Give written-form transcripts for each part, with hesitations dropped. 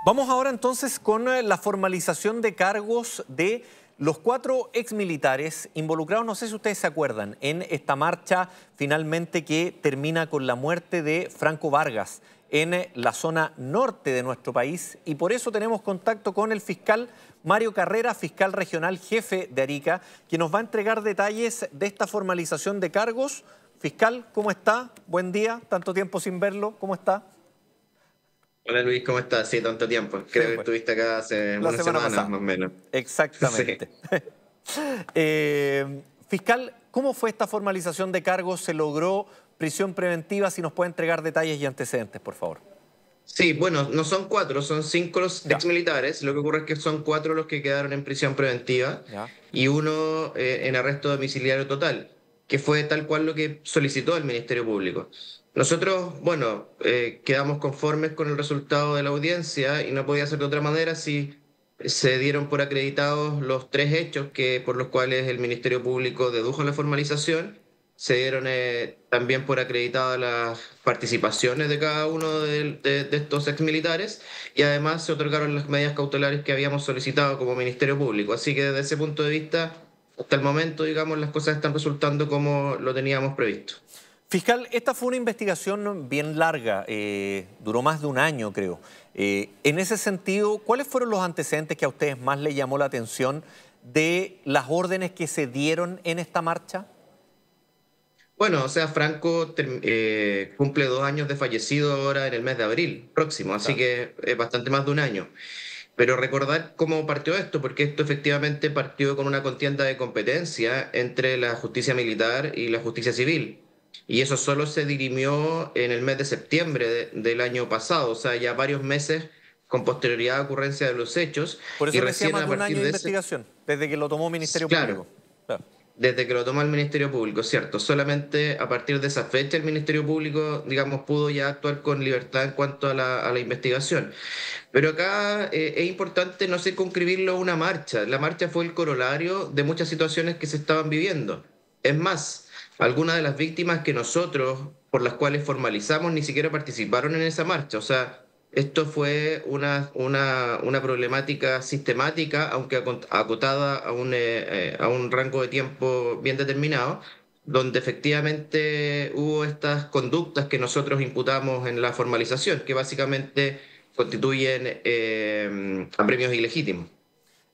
Vamos ahora entonces con la formalización de cargos de los 4 exmilitares involucrados, no sé si ustedes se acuerdan, en esta marcha finalmente que termina con la muerte de Franco Vargas en la zona norte de nuestro país, y por eso tenemos contacto con el fiscal Mario Carrera, fiscal regional jefe de Arica, que nos va a entregar detalles de esta formalización de cargos. Fiscal, ¿cómo está? Buen día, tanto tiempo sin verlo, ¿cómo está? Hola Luis, ¿cómo estás? Sí, tanto tiempo. Sí, Creo que pues, estuviste acá hace la unas semana semanas pasada. más o menos. Sí. Exactamente. Fiscal, ¿cómo fue esta formalización de cargos? ¿Se logró prisión preventiva? Si nos puede entregar detalles y antecedentes, por favor. Sí, bueno, no son 4, son 5 los Ya, exmilitares. Lo que ocurre es que son 4 los que quedaron en prisión preventiva ya. y uno en arresto domiciliario total, que fue tal cual lo que solicitó el Ministerio Público. Nosotros, bueno, quedamos conformes con el resultado de la audiencia y no podía ser de otra manera si se dieron por acreditados los 3 hechos por los cuales el Ministerio Público dedujo la formalización. Se dieron también por acreditadas las participaciones de cada uno de estos exmilitares y además se otorgaron las medidas cautelares que habíamos solicitado como Ministerio Público. Así que desde ese punto de vista, hasta el momento, digamos, las cosas están resultando como lo teníamos previsto. Fiscal, esta fue una investigación bien larga, duró más de un año, creo. En ese sentido, ¿cuáles fueron los antecedentes que a ustedes más les llamó la atención de las órdenes que se dieron en esta marcha? Bueno, o sea, Franco cumple 2 años de fallecido ahora en el mes de abril próximo, así Claro. que es bastante más de un año. Pero recordar cómo partió esto, porque esto efectivamente partió con una contienda de competencia entre la justicia militar y la justicia civil. Y eso solo se dirimió en el mes de septiembre del año pasado, o sea, ya varios meses con posterioridad a ocurrencia de los hechos, Por y eso le decía recién más a de un partir año de de ese, investigación, desde que lo tomó Ministerio claro, Público. Claro. desde que lo toma el Ministerio Público, cierto. Solamente a partir de esa fecha el Ministerio Público, digamos, pudo ya actuar con libertad en cuanto a la investigación. Pero acá es importante no circunscribirlo a una marcha. La marcha fue el corolario de muchas situaciones que se estaban viviendo. Es más, algunas de las víctimas que nosotros, por las cuales formalizamos, ni siquiera participaron en esa marcha. O sea, esto fue una problemática sistemática, aunque acotada a un rango de tiempo bien determinado, donde efectivamente hubo estas conductas que nosotros imputamos en la formalización, que básicamente constituyen apremios ilegítimos.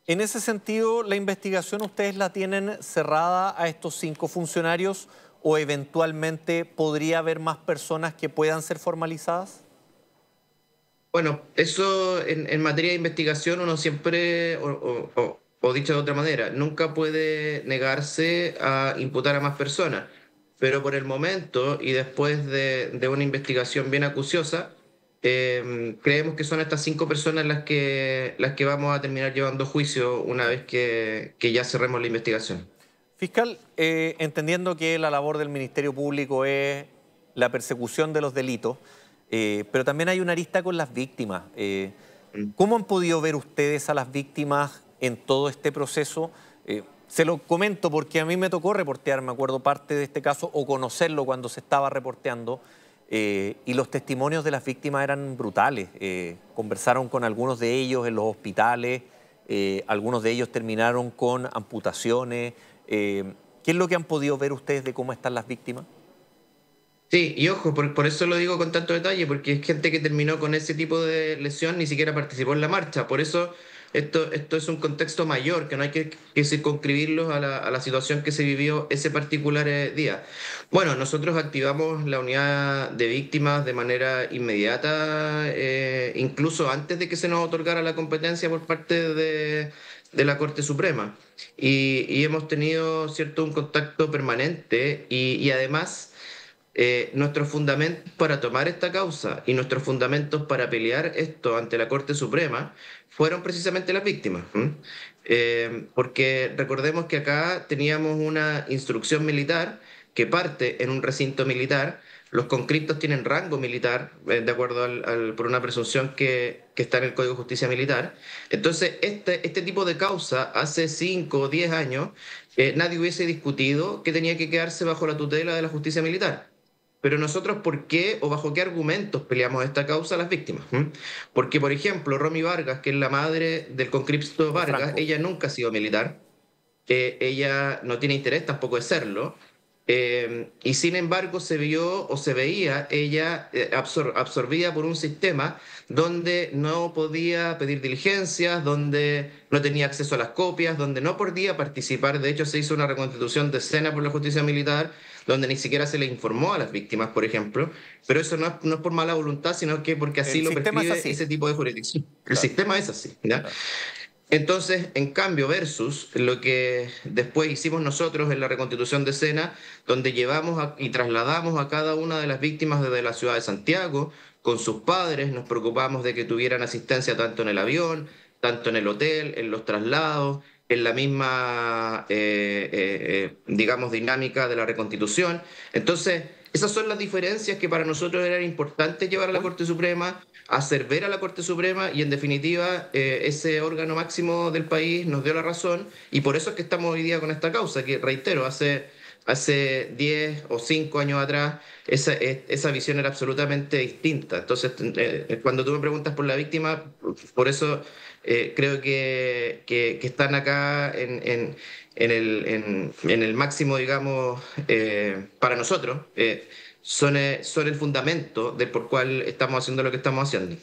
En ese sentido, ¿la investigación ustedes la tienen cerrada a estos 5 funcionarios o eventualmente podría haber más personas que puedan ser formalizadas? Bueno, eso en materia de investigación uno siempre, o dicho de otra manera, nunca puede negarse a imputar a más personas, pero por el momento y después de una investigación bien acuciosa, creemos que son estas 5 personas las que vamos a terminar llevando a juicio una Ya. vez que ya cerremos la investigación. Fiscal, entendiendo que la labor del Ministerio Público es la persecución de los delitos, pero también hay una arista con las víctimas. Mm. ¿Cómo han podido ver ustedes a las víctimas en todo este proceso? Se lo comento porque a mí me tocó reportear, me acuerdo, parte de este caso o conocerlo cuando se estaba reporteando, y los testimonios de las víctimas eran brutales. Conversaron con algunos de ellos en los hospitales, algunos de ellos terminaron con amputaciones. ¿Qué es lo que han podido ver ustedes de cómo están las víctimas? Sí, y ojo, por eso lo digo con tanto detalle, porque es gente que terminó con ese tipo de lesión, ni siquiera participó en la marcha. Por eso esto es un contexto mayor, que no hay que circunscribirlo a la situación que se vivió ese particular día. Bueno, nosotros activamos la unidad de víctimas de manera inmediata, incluso antes de que se nos otorgara la competencia por parte de la Corte Suprema. Y hemos tenido, cierto, un contacto permanente y además nuestros fundamentos para tomar esta causa y nuestros fundamentos para pelear esto ante la Corte Suprema fueron precisamente las víctimas. ¿M? Porque recordemos que acá teníamos una instrucción militar que parte en un recinto militar. Los conscriptos tienen rango militar, de acuerdo por una presunción que está en el Código de Justicia Militar. Entonces, este tipo de causa, hace 5 o 10 años, nadie hubiese discutido que tenía que quedarse bajo la tutela de la justicia militar. pero nosotros, ¿por qué o bajo qué argumentos peleamos esta causa a las víctimas? Porque, por ejemplo, Romy Vargas, que es la madre del conscripto De Vargas, Franco. ella nunca ha sido militar, ella no tiene interés tampoco de serlo, y sin embargo se vio o se veía ella absorbida por un sistema donde no podía pedir diligencias, donde no tenía acceso a las copias, donde no podía participar. De hecho, se hizo una reconstitución de escena por la justicia militar, donde ni siquiera se le informó a las víctimas, por ejemplo, pero eso no es por mala voluntad, sino que porque así El lo sistema es prescribe así. ese tipo de jurisdicción. El Claro, sistema es así, ¿ya? claro. Entonces, en cambio, versus lo que después hicimos nosotros en la reconstitución de escena, donde y trasladamos a cada una de las víctimas desde la ciudad de Santiago, con sus padres, nos preocupamos de que tuvieran asistencia tanto en el avión, tanto en el hotel, en los traslados, en la misma, digamos, dinámica de la reconstitución. Entonces, esas son las diferencias que para nosotros eran importantes llevar a la Hoy, Corte Suprema, hacer ver a la Corte Suprema y en definitiva ese órgano máximo del país nos dio la razón y por eso es que estamos hoy día con esta causa, que reitero, hace 10 o 5 años atrás esa visión era absolutamente distinta. Entonces, cuando tú me preguntas por la víctima, por eso creo que están acá en el máximo, digamos, para nosotros. Son el fundamento de por cual estamos haciendo lo que estamos haciendo.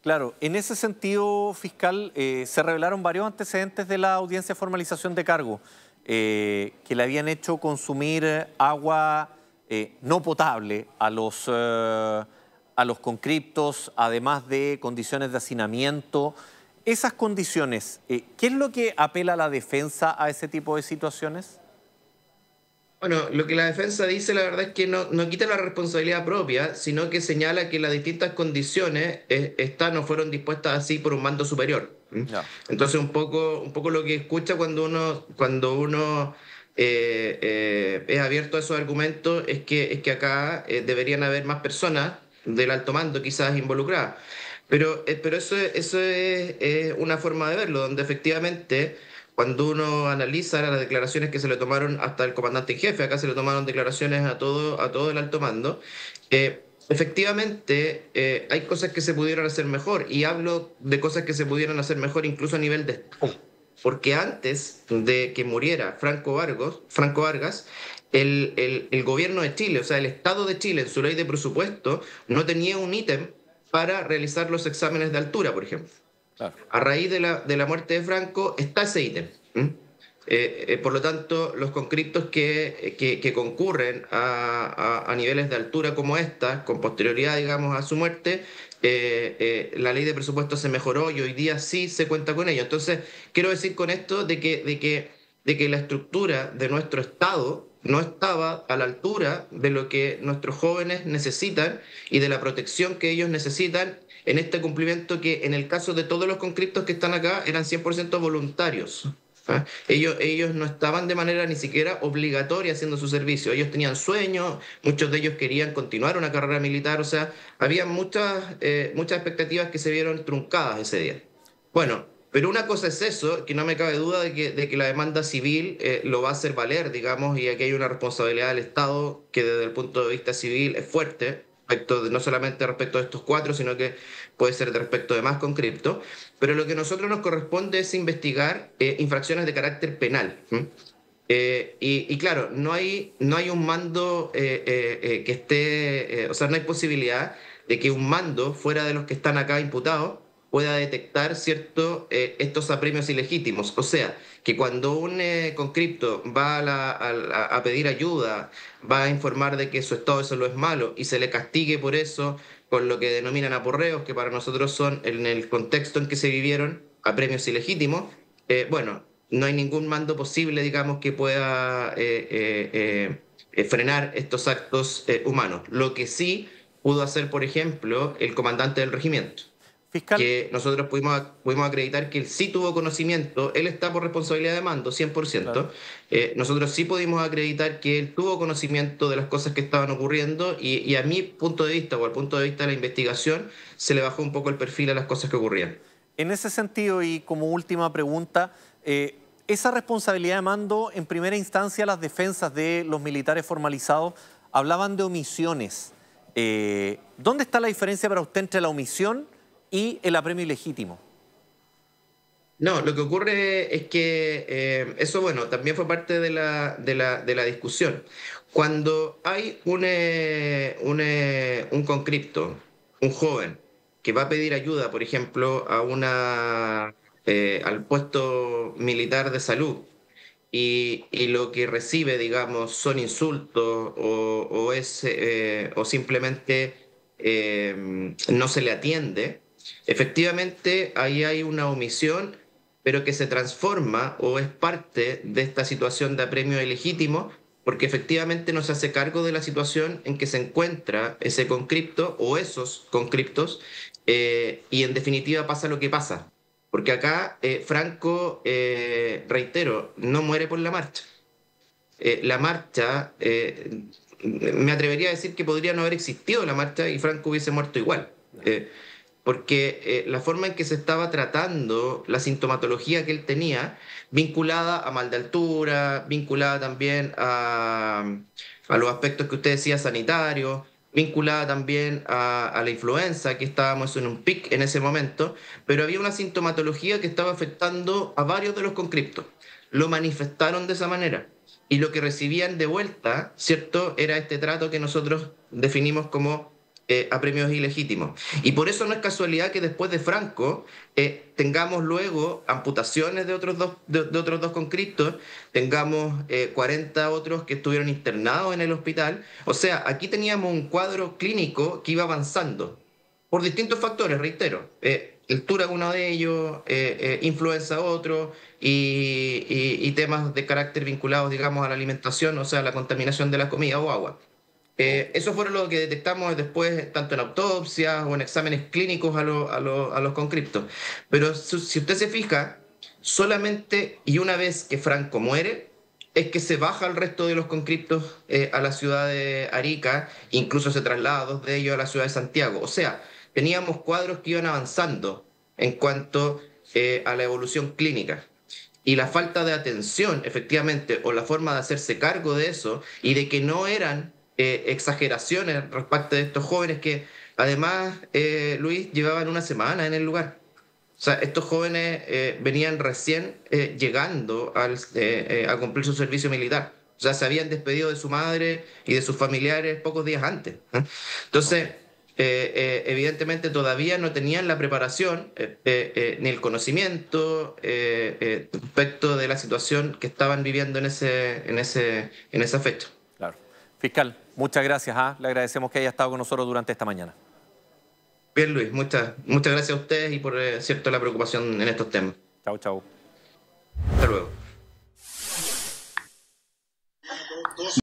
claro, en ese sentido, fiscal, se revelaron varios antecedentes de la audiencia de formalización de cargo que le habían hecho consumir agua no potable a los conscriptos, además de condiciones de hacinamiento. Esas condiciones, ¿qué es lo que apela a la defensa a ese tipo de situaciones? Bueno, lo que la defensa dice, la verdad es que no quita la responsabilidad propia, sino que señala que las distintas condiciones estas no fueron dispuestas así por un mando superior. ¿M? Ya. Entonces, un poco lo que escucha cuando uno es abierto a esos argumentos es que acá deberían haber más personas del alto mando quizás involucradas. Pero eso es una forma de verlo, donde efectivamente cuando uno analiza las declaraciones que se le tomaron hasta el comandante en jefe, acá se le tomaron declaraciones a todo el alto mando, efectivamente hay cosas que se pudieron hacer mejor y hablo de cosas que se pudieron hacer mejor incluso a nivel de Estado. Porque antes de que muriera Franco Vargas, el gobierno de Chile, o sea, el Estado de Chile en su ley de presupuesto no tenía un ítem para realizar los exámenes de altura, por ejemplo. Claro. A raíz de la muerte de Franco está ese ítem. Por lo tanto, los conscriptos que concurren a niveles de altura como esta, con posterioridad, digamos, a su muerte, la ley de presupuesto se mejoró y hoy día sí se cuenta con ello. Entonces, quiero decir con esto de que la estructura de nuestro Estado no estaba a la altura de lo que nuestros jóvenes necesitan y de la protección que ellos necesitan en este cumplimiento que en el caso de todos los conscriptos que están acá eran 100% voluntarios. ¿Ah? Ellos no estaban de manera ni siquiera obligatoria haciendo su servicio, ellos tenían sueños, muchos de ellos querían continuar una carrera militar, o sea, había muchas expectativas que se vieron truncadas ese día. Bueno, pero una cosa es eso, que no me cabe duda de que la demanda civil lo va a hacer valer, digamos, y aquí hay una responsabilidad del Estado que desde el punto de vista civil es fuerte, no solamente respecto de estos cuatro, sino que puede ser de respecto de más conscriptos, pero lo que a nosotros nos corresponde es investigar infracciones de carácter penal. Y claro, no hay un mando que esté, o sea, no hay posibilidad de que un mando fuera de los que están acá imputados pueda detectar estos apremios ilegítimos. O sea, que cuando un conscripto va a pedir ayuda, va a informar de que su estado de salud es malo y se le castigue por eso con lo que denominan aporreos, que para nosotros son, en el contexto en que se vivieron, apremios ilegítimos, bueno, no hay ningún mando posible, digamos, que pueda frenar estos actos humanos. Lo que sí pudo hacer, por ejemplo, el comandante del regimiento, Fiscal, que nosotros pudimos acreditar que él sí tuvo conocimiento, él está por responsabilidad de mando, claro. 100%. Nosotros sí pudimos acreditar que él tuvo conocimiento de las cosas que estaban ocurriendo y a mi punto de vista o al punto de vista de la investigación se le bajó un poco el perfil a las cosas que ocurrían. En ese sentido, y como última pregunta, esa responsabilidad de mando, en primera instancia, las defensas de los militares formalizados hablaban de omisiones. ¿Dónde está la diferencia para usted entre la omisión y el apremio ilegítimo? No, lo que ocurre es que eso, bueno, también fue parte de la discusión. Cuando hay un conscripto, un joven, que va a pedir ayuda, por ejemplo, al puesto militar de salud, y lo que recibe, digamos, son insultos o simplemente no se le atiende, efectivamente ahí hay una omisión, pero que se transforma o es parte de esta situación de apremio ilegítimo, porque efectivamente no se hace cargo de la situación en que se encuentra ese conscripto o esos conscriptos, y en definitiva pasa lo que pasa. Porque acá Franco, reitero, no muere por la marcha. La marcha, me atrevería a decir que podría no haber existido la marcha y Franco hubiese muerto igual. Porque la forma en que se estaba tratando la sintomatología que él tenía, vinculada a mal de altura, vinculada también a los aspectos que usted decía sanitarios, vinculada también a la influenza, que estábamos en un pic en ese momento, pero había una sintomatología que estaba afectando a varios de los conscriptos. Lo manifestaron de esa manera. Y lo que recibían de vuelta, ¿cierto?, era este trato que nosotros definimos como apremios ilegítimos. Y por eso no es casualidad que después de Franco tengamos luego amputaciones de otros dos conscriptos, tengamos 40 otros que estuvieron internados en el hospital. O sea, aquí teníamos un cuadro clínico que iba avanzando por distintos factores, reitero. Altura uno de ellos, influenza otro, y temas de carácter vinculados, digamos, a la alimentación, o sea, la contaminación de la comida o agua. Eso fue lo que detectamos después, tanto en autopsias o en exámenes clínicos a los conscriptos. Pero si usted se fija, solamente y una vez que Franco muere, es que se baja el resto de los conscriptos a la ciudad de Arica, incluso se traslada dos de ellos a la ciudad de Santiago. O sea, teníamos cuadros que iban avanzando en cuanto a la evolución clínica. Y la falta de atención, efectivamente, o la forma de hacerse cargo de eso, y de que no eran exageraciones respecto de estos jóvenes que, además, Luis, llevaban una semana en el lugar. O sea, estos jóvenes venían recién llegando a cumplir su servicio militar. O sea, se habían despedido de su madre y de sus familiares pocos días antes. Entonces, evidentemente todavía no tenían la preparación ni el conocimiento respecto de la situación que estaban viviendo en esa fecha. Claro. Fiscal, muchas gracias. Le agradecemos que haya estado con nosotros durante esta mañana. Bien, Luis, muchas gracias a ustedes y por la preocupación en estos temas. Chau, chau. Hasta luego.